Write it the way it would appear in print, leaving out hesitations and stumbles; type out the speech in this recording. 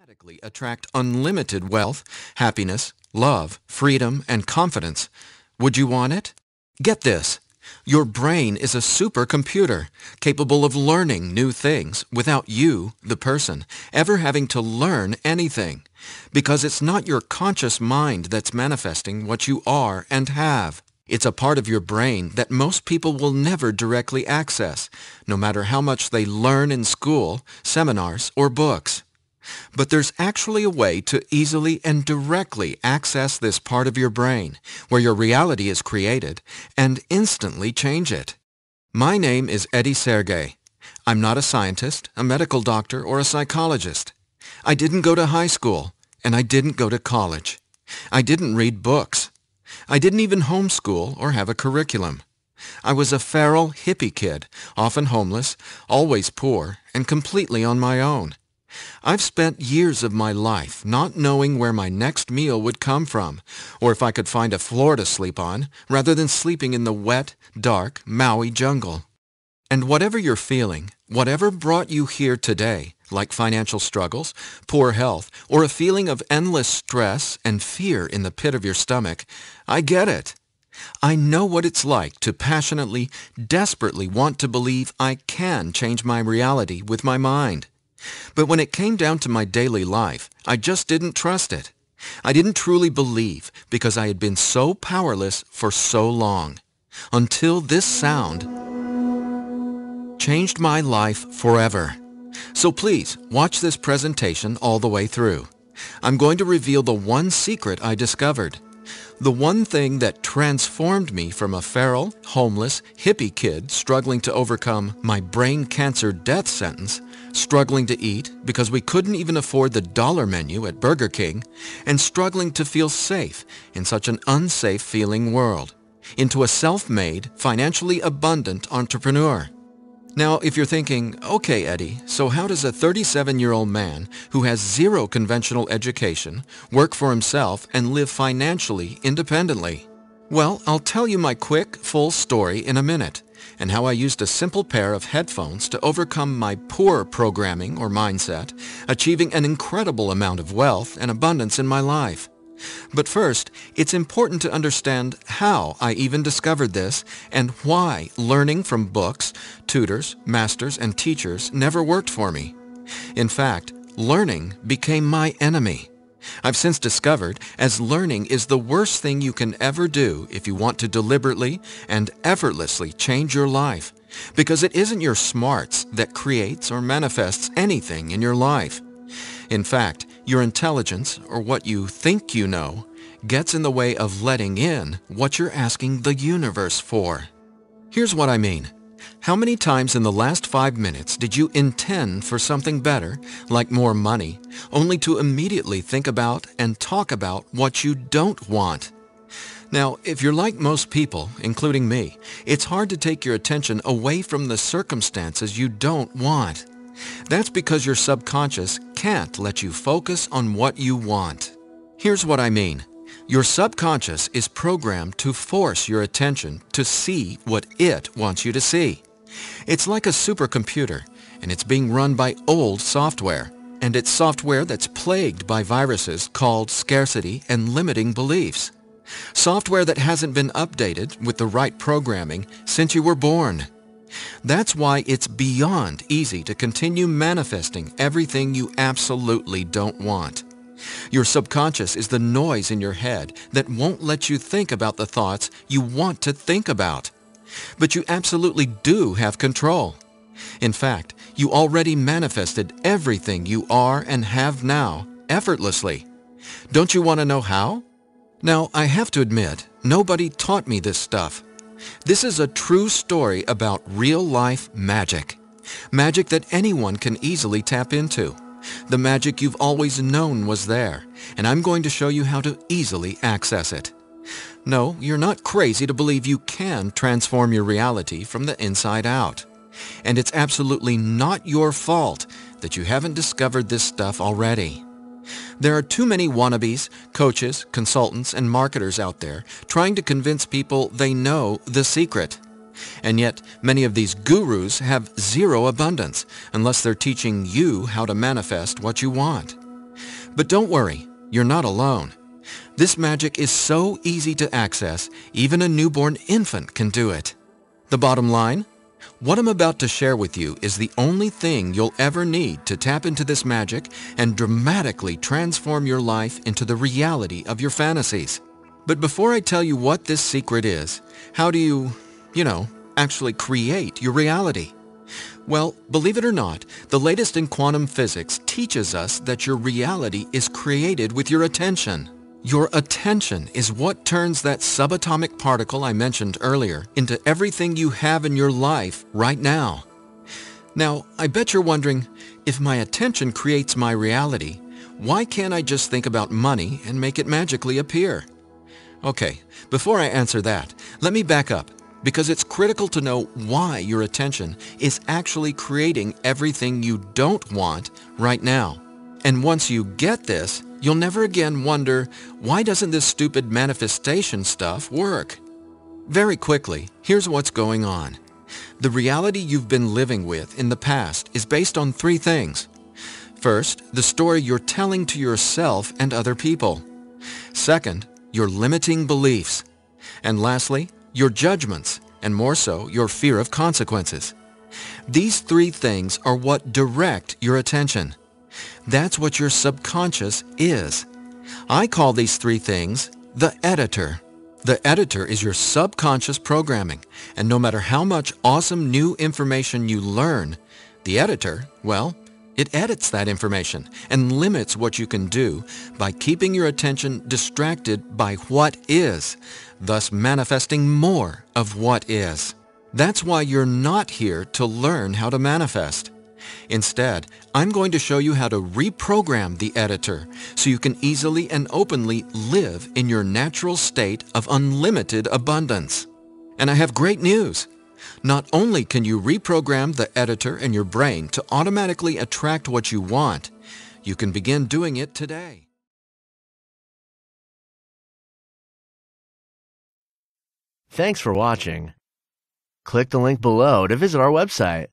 automatically attract unlimited wealth, happiness, love, freedom, and confidence. Would you want it? Get this. Your brain is a supercomputer capable of learning new things without you, the person, ever having to learn anything, because it's not your conscious mind that's manifesting what you are and have. It's a part of your brain that most people will never directly access, no matter how much they learn in school, seminars, or books. But there's actually a way to easily and directly access this part of your brain, where your reality is created, and instantly change it. My name is Eddie Sergey. I'm not a scientist, a medical doctor, or a psychologist. I didn't go to high school, and I didn't go to college. I didn't read books. I didn't even homeschool or have a curriculum. I was a feral hippie kid, often homeless, always poor, and completely on my own. I've spent years of my life not knowing where my next meal would come from, or if I could find a floor to sleep on, rather than sleeping in the wet, dark Maui jungle. And whatever you're feeling, whatever brought you here today, like financial struggles, poor health, or a feeling of endless stress and fear in the pit of your stomach, I get it. I know what it's like to passionately, desperately want to believe I can change my reality with my mind. But when it came down to my daily life, I just didn't trust it. I didn't truly believe because I had been so powerless for so long. Until this sound changed my life forever. So please, watch this presentation all the way through. I'm going to reveal the one secret I discovered. The one thing that transformed me from a feral, homeless, hippie kid struggling to overcome my brain cancer death sentence, struggling to eat because we couldn't even afford the dollar menu at Burger King, and struggling to feel safe in such an unsafe feeling world, into a self-made, financially abundant entrepreneur. Now, if you're thinking, okay, Eddie, so how does a 37-year-old man who has zero conventional education work for himself and live financially independently? Well, I'll tell you my quick, full story in a minute, and how I used a simple pair of headphones to overcome my poor programming or mindset, achieving an incredible amount of wealth and abundance in my life. But first, it's important to understand how I even discovered this and why learning from books, tutors, masters, and teachers never worked for me. In fact, learning became my enemy. I've since discovered as learning is the worst thing you can ever do if you want to deliberately and effortlessly change your life, because it isn't your smarts that creates or manifests anything in your life. In fact, your intelligence, or what you think you know, gets in the way of letting in what you're asking the universe for. Here's what I mean. How many times in the last 5 minutes did you intend for something better, like more money, only to immediately think about and talk about what you don't want? Now, if you're like most people, including me, it's hard to take your attention away from the circumstances you don't want. That's because your subconscious can't let you focus on what you want. Here's what I mean. Your subconscious is programmed to force your attention to see what it wants you to see. It's like a supercomputer, and it's being run by old software. And it's software that's plagued by viruses called scarcity and limiting beliefs. Software that hasn't been updated with the right programming since you were born. That's why it's beyond easy to continue manifesting everything you absolutely don't want. Your subconscious is the noise in your head that won't let you think about the thoughts you want to think about. But you absolutely do have control. In fact, you already manifested everything you are and have now effortlessly. Don't you want to know how? Now, I have to admit, nobody taught me this stuff. This is a true story about real-life magic. Magic that anyone can easily tap into. The magic you've always known was there, and I'm going to show you how to easily access it. No, you're not crazy to believe you can transform your reality from the inside out. And it's absolutely not your fault that you haven't discovered this stuff already. There are too many wannabes, coaches, consultants, and marketers out there trying to convince people they know the secret. And yet, many of these gurus have zero abundance unless they're teaching you how to manifest what you want. But don't worry, you're not alone. This magic is so easy to access, even a newborn infant can do it. The bottom line? What I'm about to share with you is the only thing you'll ever need to tap into this magic and dramatically transform your life into the reality of your fantasies. But before I tell you what this secret is, how do you, actually create your reality? Well, believe it or not, the latest in quantum physics teaches us that your reality is created with your attention. Your attention is what turns that subatomic particle I mentioned earlier into everything you have in your life right now. Now, I bet you're wondering, if my attention creates my reality, why can't I just think about money and make it magically appear? Okay, before I answer that, let me back up, because it's critical to know why your attention is actually creating everything you don't want right now. And once you get this, you'll never again wonder, why doesn't this stupid manifestation stuff work? Very quickly, here's what's going on. The reality you've been living with in the past is based on three things. First, the story you're telling to yourself and other people. Second, your limiting beliefs. And lastly, your judgments, and more so, your fear of consequences. These three things are what direct your attention. That's what your subconscious is. I call these three things the editor. The editor is your subconscious programming, and no matter how much awesome new information you learn, the editor, well, it edits that information and limits what you can do by keeping your attention distracted by what is, thus manifesting more of what is. That's why you're not here to learn how to manifest. Instead, I'm going to show you how to reprogram the editor so you can easily and openly live in your natural state of unlimited abundance. And I have great news. Not only can you reprogram the editor in your brain to automatically attract what you want, you can begin doing it today. Thanks for watching. Click the link below to visit our website.